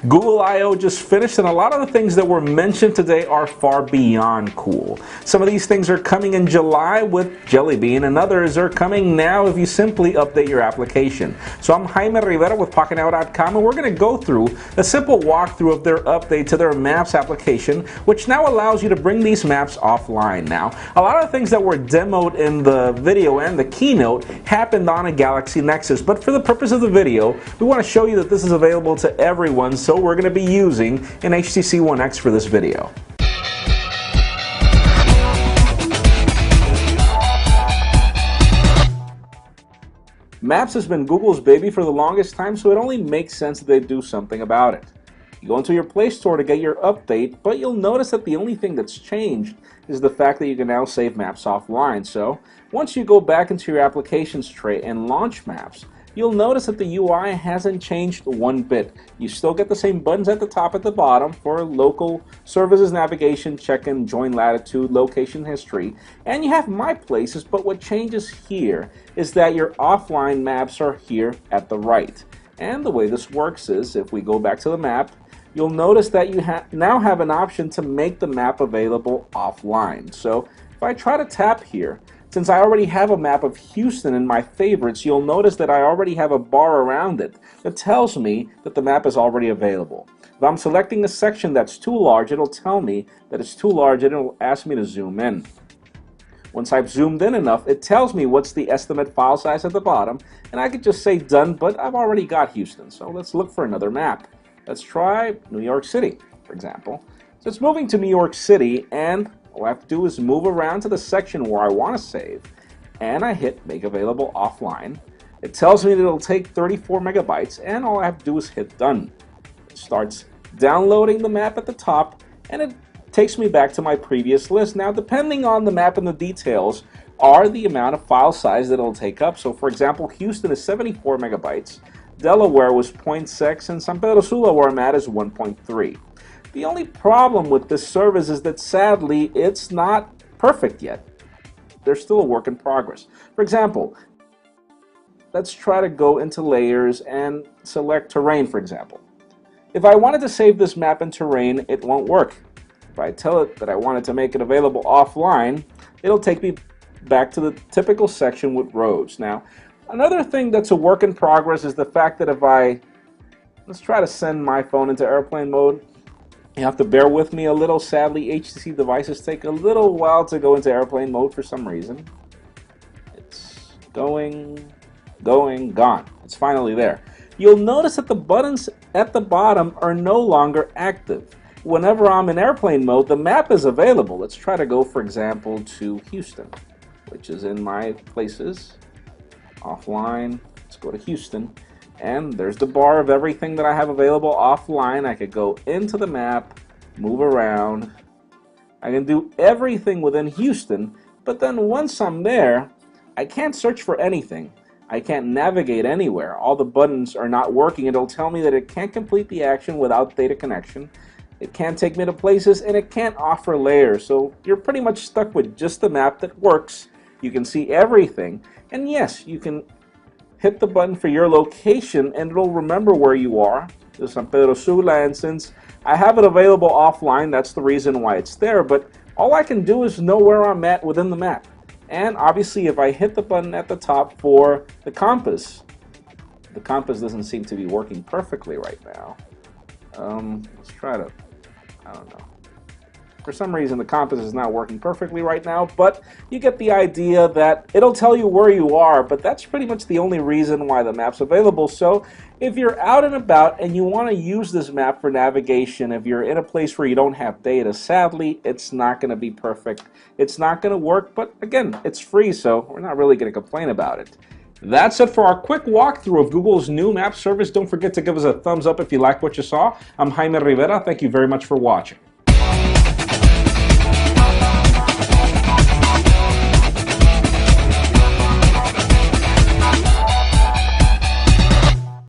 Google I/O just finished, and a lot of the things that were mentioned today are far beyond cool. Some of these things are coming in July with Jelly Bean, and others are coming now if you simply update your application. So I'm Jaime Rivera with Pocketnow.com, and we're going to go through a simple walkthrough of their update to their Maps application, which now allows you to bring these maps offline. Now, a lot of the things that were demoed in the video and the keynote happened on a Galaxy Nexus, but for the purpose of the video, we want to show you that this is available to everyone, so we're going to be using an HTC One X for this video. Maps has been Google's baby for the longest time, so it only makes sense that they do something about it. You go into your Play Store to get your update, but you'll notice that the only thing that's changed is the fact that you can now save Maps offline. So once you go back into your applications tray and launch Maps, you'll notice that the UI hasn't changed one bit. You still get the same buttons at the top and the bottom for local services, navigation, check-in, join latitude, location history, and you have My Places, but what changes here is that your offline maps are here at the right. And the way this works is, if we go back to the map, you'll notice that you now have an option to make the map available offline. So if I try to tap here, since I already have a map of Houston in my favorites, you'll notice that I already have a bar around it that tells me that the map is already available. If I'm selecting a section that's too large, it'll tell me that it's too large and it'll ask me to zoom in. Once I've zoomed in enough, it tells me what's the estimate file size at the bottom, and I could just say done, but I've already got Houston, so let's look for another map. Let's try New York City, for example. So it's moving to New York City, and all I have to do is move around to the section where I want to save, and I hit Make Available Offline. It tells me that it'll take 34 megabytes, and all I have to do is hit Done. It starts downloading the map at the top, and it takes me back to my previous list. Now, depending on the map and the details, are the amount of file size that it'll take up. So, for example, Houston is 74 megabytes, Delaware was 0.6, and San Pedro Sula, where I'm at, is 1.3. The only problem with this service is that sadly it's not perfect yet. There's still a work in progress. For example, let's try to go into layers and select terrain, for example. If I wanted to save this map in terrain, it won't work. If I tell it that I wanted to make it available offline, it'll take me back to the typical section with roads. Now, another thing that's a work in progress is the fact that if let's try to send my phone into airplane mode. You have to bear with me a little. Sadly, HTC devices take a little while to go into airplane mode for some reason. It's gone. It's finally there. You'll notice that the buttons at the bottom are no longer active. Whenever I'm in airplane mode, the map is available. Let's try to go, for example, to Houston, which is in my places. Offline. Let's go to Houston. And there's the bar of everything that I have available offline. I could go into the map, move around. I can do everything within Houston, but then once I'm there, I can't search for anything. I can't navigate anywhere. All the buttons are not working. It'll tell me that it can't complete the action without data connection. It can't take me to places, and it can't offer layers. So you're pretty much stuck with just the map that works. You can see everything. And yes, you can hit the button for your location and it'll remember where you are. There's San Pedro Sula, and since I have it available offline, that's the reason why it's there, but all I can do is know where I'm at within the map. And obviously if I hit the button at the top for the compass doesn't seem to be working perfectly right now. Let's try to, I don't know. For some reason, the compass is not working perfectly right now, but you get the idea that it'll tell you where you are, but that's pretty much the only reason why the map's available. So if you're out and about and you want to use this map for navigation, if you're in a place where you don't have data, sadly, it's not going to be perfect. It's not going to work, but again, it's free, so we're not really going to complain about it. That's it for our quick walkthrough of Google's new map service. Don't forget to give us a thumbs up if you liked what you saw. I'm Jaime Rivera. Thank you very much for watching.